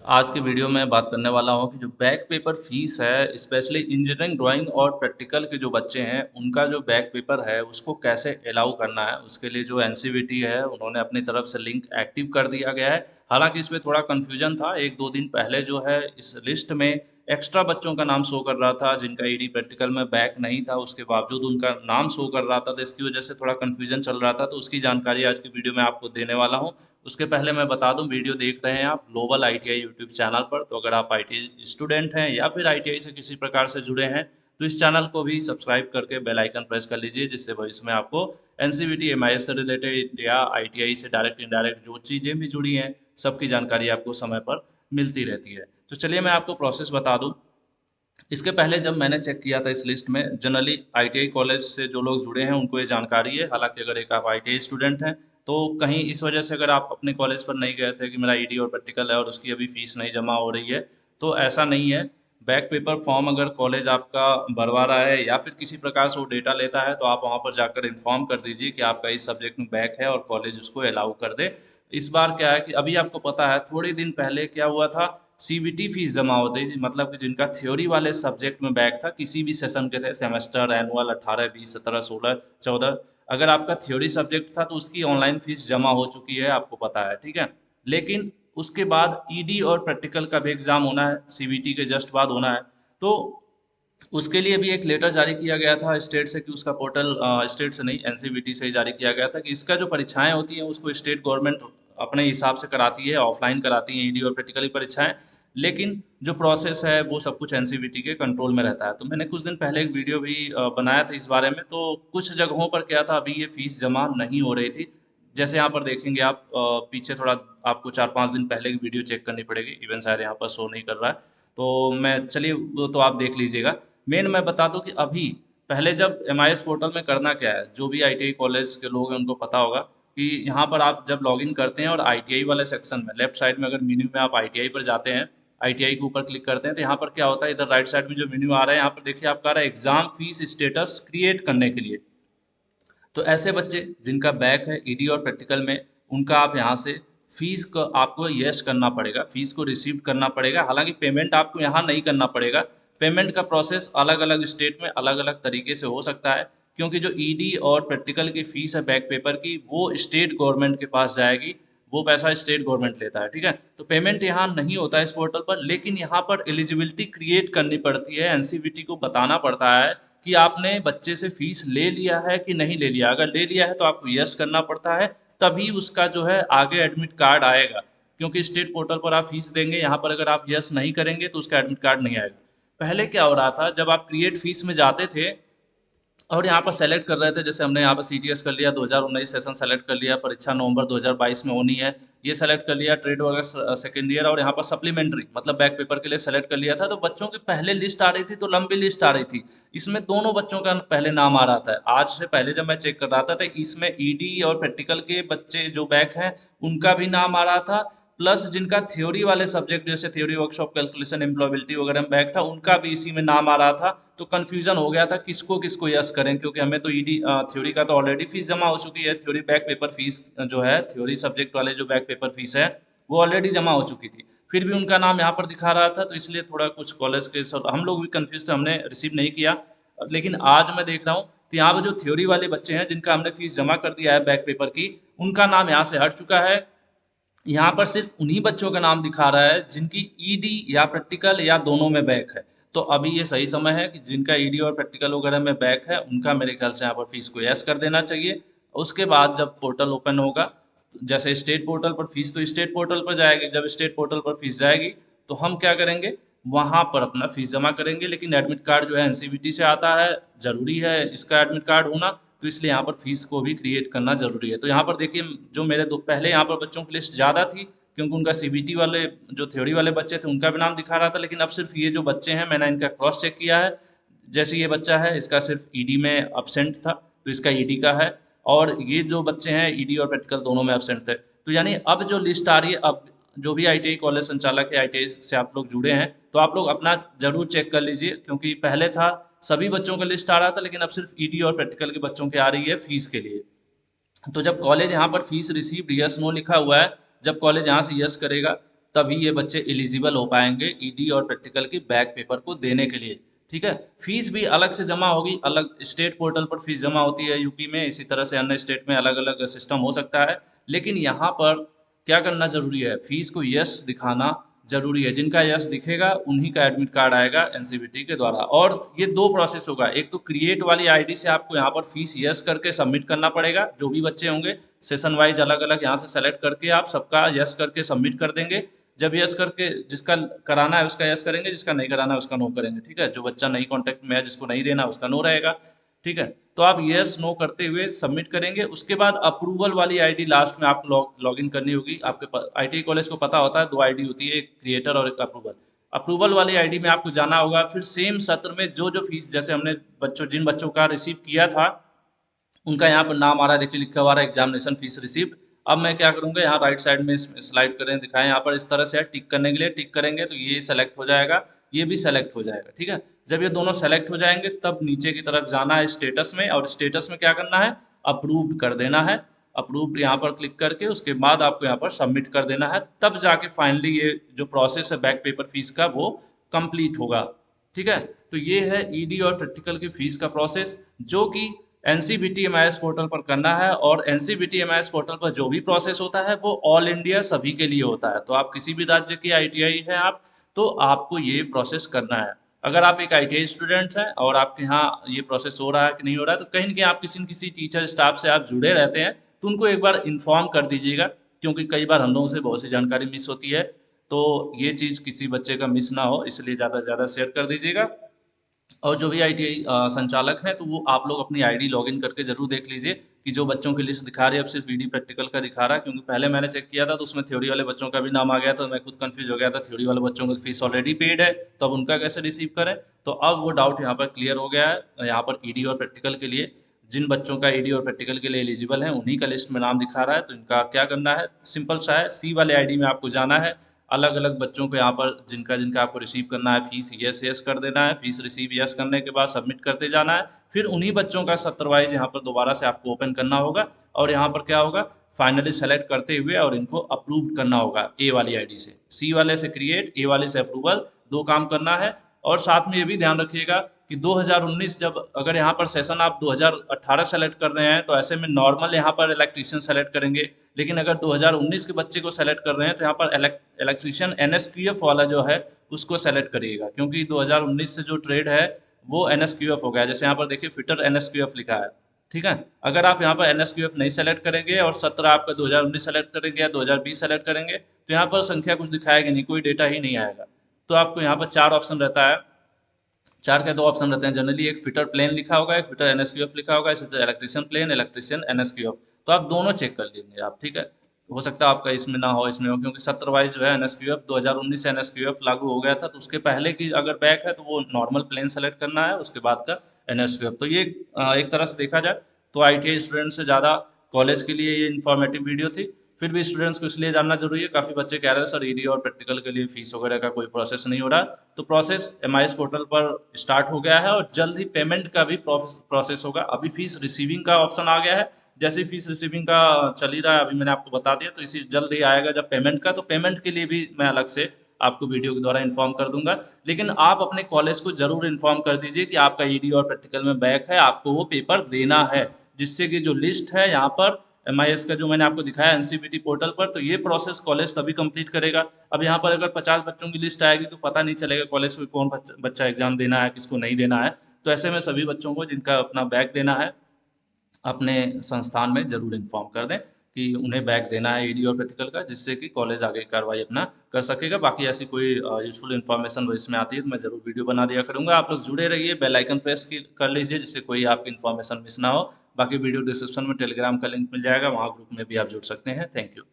आज की वीडियो में बात करने वाला हूँ कि जो बैक पेपर फीस है, स्पेशली इंजीनियरिंग ड्राइंग और प्रैक्टिकल के जो बच्चे हैं उनका जो बैक पेपर है उसको कैसे अलाउ करना है। उसके लिए जो एनसीवीटी है उन्होंने अपनी तरफ से लिंक एक्टिव कर दिया गया है। हालांकि इसमें थोड़ा कन्फ्यूजन था, एक दो दिन पहले जो है इस लिस्ट में एक्स्ट्रा बच्चों का नाम शो कर रहा था जिनका ईडी प्रैक्टिकल में बैक नहीं था, उसके बावजूद उनका नाम शो कर रहा था, तो इसकी वजह से थोड़ा कन्फ्यूजन चल रहा था। तो उसकी जानकारी आज की वीडियो में आपको देने वाला हूँ। उसके पहले मैं बता दूं, वीडियो देख रहे हैं आप ग्लोबल आईटीआई यूट्यूब चैनल पर, तो अगर आप आईटीआई स्टूडेंट हैं या फिर आईटीआई से किसी प्रकार से जुड़े हैं तो इस चैनल को भी सब्सक्राइब करके बेल आइकन प्रेस कर लीजिए, जिससे भविष्य में आपको एनसीवीटी एमआईएस से रिलेटेड या आईटीआई से डायरेक्ट इनडायरेक्ट जो चीज़ें भी जुड़ी हैं सबकी जानकारी आपको समय पर मिलती रहती है। तो चलिए मैं आपको प्रोसेस बता दूं। इसके पहले जब मैंने चेक किया था इस लिस्ट में, जनरली आईटीआई कॉलेज से जो लोग जुड़े हैं उनको ये जानकारी है। हालांकि अगर एक आप आईटीआई स्टूडेंट हैं तो कहीं इस वजह से अगर आप अपने कॉलेज पर नहीं गए थे कि मेरा ईडी और प्रैक्टिकल है और उसकी अभी फीस नहीं जमा हो रही है, तो ऐसा नहीं है। बैक पेपर फॉर्म अगर कॉलेज आपका भरवा रहा है या फिर किसी प्रकार से वो डेटा लेता है तो आप वहाँ पर जाकर इन्फॉर्म कर दीजिए कि आपका इस सब्जेक्ट में बैक है और कॉलेज उसको अलाउ कर दे। इस बार क्या है कि अभी आपको पता है, थोड़े दिन पहले क्या हुआ था, सीबीटी फीस जमा होती थी। मतलब कि जिनका थ्योरी वाले सब्जेक्ट में बैक था, किसी भी सेशन के थे, सेमेस्टर एनुअल 18 20 17 16 14, अगर आपका थ्योरी सब्जेक्ट था तो उसकी ऑनलाइन फीस जमा हो चुकी है, आपको पता है, ठीक है। लेकिन उसके बाद ईडी और प्रैक्टिकल का भी एग्जाम होना है, सीबीटी के जस्ट बाद होना है। तो उसके लिए भी एक लेटर जारी किया गया था स्टेट से कि उसका पोर्टल, स्टेट से नहीं एनसीवीटी से ही जारी किया गया था कि इसका जो परीक्षाएं होती हैं उसको स्टेट गवर्नमेंट अपने हिसाब से कराती है, ऑफलाइन कराती है ईडी और प्रैक्टिकल की परीक्षाएं। लेकिन जो प्रोसेस है वो सब कुछ एनसीवीटी के कंट्रोल में रहता है। तो मैंने कुछ दिन पहले एक वीडियो भी बनाया था इस बारे में। तो कुछ जगहों पर क्या था, अभी ये फीस जमा नहीं हो रही थी। जैसे यहाँ पर देखेंगे आप, पीछे थोड़ा आपको 4 5 दिन पहले की वीडियो चेक करनी पड़ेगी, इवन शायद यहाँ पर शो नहीं कर रहा है। तो मैं, चलिए वो तो आप देख लीजिएगा। मेन मैं बता दूं कि अभी, पहले जब एमआईएस पोर्टल में करना क्या है, जो भी आईटीआई कॉलेज के लोग हैं उनको पता होगा कि यहाँ पर आप जब लॉगिन करते हैं और आईटीआई वाले सेक्शन में लेफ्ट साइड में अगर मेन्यू में आप आईटीआई पर जाते हैं, आईटीआई के ऊपर क्लिक करते हैं, तो यहाँ पर क्या होता है, इधर राइट साइड में जो मेन्यू आ रहा है यहाँ पर देखिए आपका आ रहा है एग्जाम फीस स्टेटस क्रिएट करने के लिए। तो ऐसे बच्चे जिनका बैक है ईडी और प्रैक्टिकल में, उनका आप यहाँ से फीस को आपको यस करना पड़ेगा, फीस को रिसीव करना पड़ेगा। हालांकि पेमेंट आपको यहाँ नहीं करना पड़ेगा। पेमेंट का प्रोसेस अलग अलग स्टेट में अलग अलग तरीके से हो सकता है, क्योंकि जो ईडी और प्रैक्टिकल की फीस है बैक पेपर की, वो स्टेट गवर्नमेंट के पास जाएगी। वो पैसा स्टेट गवर्नमेंट लेता है, ठीक है। तो पेमेंट यहाँ नहीं होता है इस पोर्टल पर, लेकिन यहाँ पर एलिजिबिलिटी क्रिएट करनी पड़ती है। एनसीवीटी को बताना पड़ता है कि आपने बच्चे से फीस ले लिया है कि नहीं ले लिया। अगर ले लिया है तो आपको यस करना पड़ता है, तभी उसका जो है आगे एडमिट कार्ड आएगा। क्योंकि स्टेट पोर्टल पर आप फीस देंगे, यहाँ पर अगर आप यस नहीं करेंगे तो उसका एडमिट कार्ड नहीं आएगा। पहले क्या हो रहा था, जब आप क्रिएट फीस में जाते थे और यहाँ पर सेलेक्ट कर रहे थे, जैसे हमने यहाँ पर सीटीएस कर लिया, 2019 सेशन सेलेक्ट कर लिया, परीक्षा नवंबर 2022 में होनी है, ये सेलेक्ट कर लिया, ट्रेड वगैरह सेकेंड ईयर, और यहाँ पर सप्लीमेंट्री मतलब बैक पेपर के लिए सेलेक्ट कर लिया था। तो बच्चों की पहले लिस्ट आ रही थी तो लंबी लिस्ट आ रही थी, इसमें दोनों बच्चों का पहले नाम आ रहा था। आज से पहले जब मैं चेक कर रहा था तो इसमें ईडी और प्रैक्टिकल के बच्चे जो बैक हैं उनका भी नाम आ रहा था, प्लस जिनका थ्योरी वाले सब्जेक्ट जैसे थ्योरी वर्कशॉप कैलकुलेशन एम्प्लॉयबिलिटी वगैरह में बैक था उनका भी इसी में नाम आ रहा था। तो कन्फ्यूजन हो गया था किसको किसको यस करें, क्योंकि हमें तो ईडी थ्योरी का तो ऑलरेडी फीस जमा हो चुकी है। थ्योरी बैक पेपर फीस जो है, थ्योरी सब्जेक्ट वाले जो बैक पेपर फीस है वो ऑलरेडी जमा हो चुकी थी। फिर भी उनका नाम यहाँ पर दिखा रहा था, तो इसलिए थोड़ा कुछ कॉलेज के सब हम लोग भी कन्फ्यूज थे, हमने रिसीव नहीं किया। लेकिन आज मैं देख रहा हूँ तो यहाँ पर जो थ्योरी वाले बच्चे हैं जिनका हमने फीस जमा कर दिया है बैक पेपर की, उनका नाम यहाँ से हट चुका है। यहाँ पर सिर्फ उन्हीं बच्चों का नाम दिखा रहा है जिनकी ईडी या प्रैक्टिकल या दोनों में बैक है। तो अभी ये सही समय है कि जिनका ईडी और प्रैक्टिकल वगैरह में बैक है उनका मेरे ख्याल से यहाँ पर फीस को यस कर देना चाहिए। उसके बाद जब पोर्टल ओपन होगा, जैसे स्टेट पोर्टल पर फीस तो स्टेट पोर्टल पर जाएगी, जब स्टेट पोर्टल पर फीस जाएगी तो हम क्या करेंगे, वहाँ पर अपना फीस जमा करेंगे। लेकिन एडमिट कार्ड जो है एनसीवीटी से आता है, जरूरी है इसका एडमिट कार्ड होना, तो इसलिए यहाँ पर फीस को भी क्रिएट करना जरूरी है। तो यहाँ पर देखिए, जो मेरे दो पहले यहाँ पर बच्चों की लिस्ट ज़्यादा थी क्योंकि उनका सीबीटी वाले जो थ्योरी वाले बच्चे थे उनका भी नाम दिखा रहा था, लेकिन अब सिर्फ ये जो बच्चे हैं मैंने इनका क्रॉस चेक किया है। जैसे ये बच्चा है, इसका सिर्फ ईडी में अपसेंट था तो इसका ईडी का है, और ये जो बच्चे हैं ईडी और प्रैक्टिकल दोनों में अपसेंट थे। तो यानी अब जो लिस्ट आ रही है, अब जो भी आईटीआई कॉलेज संचालक है, आईटीआई से आप लोग जुड़े हैं तो आप लोग अपना जरूर चेक कर लीजिए, क्योंकि पहले था सभी बच्चों का लिस्ट आ रहा था, लेकिन अब सिर्फ ईडी और प्रैक्टिकल के बच्चों की आ रही है फीस के लिए। तो जब कॉलेज यहाँ पर फीस रिसीव्ड यस नो लिखा हुआ है, जब कॉलेज यहाँ से यस करेगा तभी ये बच्चे एलिजिबल हो पाएंगे ईडी और प्रैक्टिकल की बैक पेपर को देने के लिए। ठीक है, फीस भी अलग से जमा होगी, अलग स्टेट पोर्टल पर फीस जमा होती है यूपी में, इसी तरह से अन्य स्टेट में अलग अलग सिस्टम हो सकता है। लेकिन यहाँ पर क्या करना जरूरी है, फीस को यस दिखाना जरूरी है। जिनका यस दिखेगा उन्हीं का एडमिट कार्ड आएगा एनसीबीटी के द्वारा। और ये दो प्रोसेस होगा, एक तो क्रिएट वाली आईडी से आपको यहाँ पर फीस यस करके सबमिट करना पड़ेगा, जो भी बच्चे होंगे सेशन वाइज अलग अलग यहाँ से सेलेक्ट करके आप सबका यस करके सबमिट कर देंगे। जब यस करके जिसका कराना है उसका यस करेंगे, जिसका नहीं कराना है उसका नो करेंगे। ठीक है, जो बच्चा नहीं कांटेक्ट में है, जिसको नहीं देना उसका नो रहेगा। ठीक है, तो आप यस नो करते हुए सबमिट करेंगे। उसके बाद अप्रूवल वाली आईडी लास्ट में आपको लॉगिन करनी होगी। आपके आईटीआई कॉलेज को पता होता है, दो आईडी होती है, एक क्रिएटर और एक अप्रूवल। अप्रूवल वाली आईडी में आपको जाना होगा, फिर सेम सत्र में जो जो फीस, जैसे हमने जिन बच्चों का रिसीव किया था उनका यहाँ पर नाम आ रहा है, देखिए लिखा हुआ है एग्जामिनेशन फीस रिसिप्ट। अब मैं क्या करूँगा, यहाँ राइट साइड में स्लाइड करें दिखाएं, यहाँ पर इस तरह से है, टिक करने के लिए टिक करेंगे तो ये सेलेक्ट हो जाएगा, ये भी सेलेक्ट हो जाएगा। ठीक है, जब ये दोनों सेलेक्ट हो जाएंगे तब नीचे की तरफ जाना है स्टेटस में, और स्टेटस में क्या करना है, अप्रूव्ड कर देना है। अप्रूव्ड यहाँ पर क्लिक करके उसके बाद आपको यहाँ पर सबमिट कर देना है, तब जाके फाइनली ये जो प्रोसेस है बैक पेपर फीस का वो कंप्लीट होगा। ठीक है, तो ये है ईडी और प्रैक्टिकल की फीस का प्रोसेस, जो कि NCBT-MIS पोर्टल पर करना है। और NCBT-MIS पोर्टल पर जो भी प्रोसेस होता है वो ऑल इंडिया सभी के लिए होता है। तो आप किसी भी राज्य की ITI है आप, तो आपको ये प्रोसेस करना है। अगर आप एक ITI स्टूडेंट हैं और आपके यहाँ ये प्रोसेस हो रहा है कि नहीं हो रहा है, तो कहीं ना कहीं आप किसी न किसी टीचर स्टाफ से आप जुड़े रहते हैं, तो उनको एक बार इन्फॉर्म कर दीजिएगा, क्योंकि कई बार हम लोगों से बहुत सी जानकारी मिस होती है। तो ये चीज़ किसी बच्चे का मिस ना हो, इसलिए ज़्यादा से ज़्यादा शेयर कर दीजिएगा। और जो भी ITI संचालक हैं, तो वो आप लोग अपनी आईडी लॉगिन करके जरूर देख लीजिए कि जो बच्चों की लिस्ट दिखा रही है अब सिर्फ ईडी प्रैक्टिकल का दिखा रहा है। क्योंकि पहले मैंने चेक किया था तो उसमें थ्योरी वाले बच्चों का भी नाम आ गया, तो मैं खुद कंफ्यूज हो गया था, थ्योरी वाले बच्चों को फीस ऑलरेडी पेड है तो अब उनका कैसे रिसीव करें। तो अब वो डाउट यहाँ पर क्लियर हो गया है। यहाँ पर ईडी और प्रैक्टिकल के लिए जिन बच्चों का ईडी और प्रैक्टिकल के लिए एलिजिबल है उन्हीं का लिस्ट में नाम दिखा रहा है। तो इनका क्या करना है, सिंपल सा है, सी वाले आईडी में आपको जाना है, अलग अलग बच्चों को यहाँ पर जिनका जिनका आपको रिसीव करना है फीस यस यस कर देना है। फीस रिसीव यस करने के बाद सबमिट करते जाना है। फिर उन्हीं बच्चों का सत्र वाइज यहाँ पर दोबारा से आपको ओपन करना होगा, और यहाँ पर क्या होगा, फाइनली सेलेक्ट करते हुए और इनको अप्रूव करना होगा ए वाली आईडी से। सी वाले से क्रिएट, ए वाले से अप्रूवल, दो काम करना है। और साथ में ये भी ध्यान रखिएगा कि 2019 जब अगर यहाँ पर सेशन आप 2018 सेलेक्ट कर रहे हैं तो ऐसे में नॉर्मल यहाँ पर इलेक्ट्रीशियन सेलेक्ट करेंगे। लेकिन अगर 2019 के बच्चे को सेलेक्ट कर रहे हैं तो यहाँ पर इलेक्ट्रीशियन NSQF वाला जो है उसको सेलेक्ट करिएगा, क्योंकि 2019 से जो ट्रेड है वो NSQF हो गया। जैसे यहाँ पर देखिए फिटर NSQF लिखा है। ठीक है, अगर आप यहाँ पर NSQF नहीं सेलेक्ट करेंगे और सत्र आपका 2019 सेलेक्ट करेंगे या 2020 सेलेक्ट करेंगे तो यहाँ पर संख्या कुछ दिखाएगी नहीं, कोई डेटा ही नहीं आएगा। तो आपको यहाँ पर चार ऑप्शन रहता है, चार के दो ऑप्शन रहते हैं जनरली, एक फिटर प्लेन लिखा होगा, एक फिटर NSQF लिखा होगा, इसी तरह इलेक्ट्रिशियन प्लेन, इलेक्ट्रिशियन NSQF। तो आप दोनों चेक कर लेंगे आप। ठीक है, हो सकता है आपका इसमें ना हो इसमें हो, क्योंकि सत्र वाइज जो है NSQF 2019 से NSQF लागू हो गया था, तो उसके पहले की अगर बैक है तो वो नॉर्मल प्लेन सेलेक्ट करना है, उसके बाद का NSQF। तो ये एक तरह से देखा जाए तो ITI स्टूडेंट से ज़्यादा कॉलेज के लिए ये इन्फॉर्मेटिव वीडियो थी। फिर भी स्टूडेंट्स को इसलिए जानना जरूरी है, काफ़ी बच्चे कह रहे हैं सर ईडी और प्रैक्टिकल के लिए फीस वगैरह का कोई प्रोसेस नहीं हो रहा। तो प्रोसेस MIS पोर्टल पर स्टार्ट हो गया है और जल्द ही पेमेंट का भी प्रोसेस होगा। अभी फीस रिसीविंग का ऑप्शन आ गया है, जैसे ही फीस रिसीविंग का चल ही रहा है, अभी मैंने आपको बता दिया, तो इसी जल्द ही आएगा जब पेमेंट का। तो पेमेंट के लिए भी मैं अलग से आपको वीडियो के द्वारा इन्फॉर्म कर दूंगा। लेकिन आप अपने कॉलेज को जरूर इन्फॉर्म कर दीजिए कि आपका ईडी और प्रैक्टिकल में बैक है, आपको वो पेपर देना है, जिससे कि जो लिस्ट है यहाँ पर MIS का जो मैंने आपको दिखाया NCBT पोर्टल पर, तो ये प्रोसेस कॉलेज तभी कंप्लीट करेगा। अब यहाँ पर अगर 50 बच्चों की लिस्ट आएगी तो पता नहीं चलेगा कॉलेज को कौन बच्चा एग्जाम देना है, किसको नहीं देना है। तो ऐसे में सभी बच्चों को जिनका अपना बैक देना है अपने संस्थान में जरूर इन्फॉर्म कर दें कि उन्हें बैक देना है ईडी और प्रैक्टिकल का, जिससे कि कॉलेज आगे कार्रवाई अपना कर सकेगा। बाकी ऐसी कोई यूजफुल इन्फॉर्मेशन इसमें आती है तो मैं जरूर वीडियो बना दिया करूँगा। आप लोग जुड़े रहिए, बेल आइकन प्रेस कर लीजिए, जिससे कोई आपकी इन्फॉर्मेशन मिस ना हो। बाकी वीडियो डिस्क्रिप्शन में टेलीग्राम का लिंक मिल जाएगा, वहाँ ग्रुप में भी आप जुड़ सकते हैं। Thank you.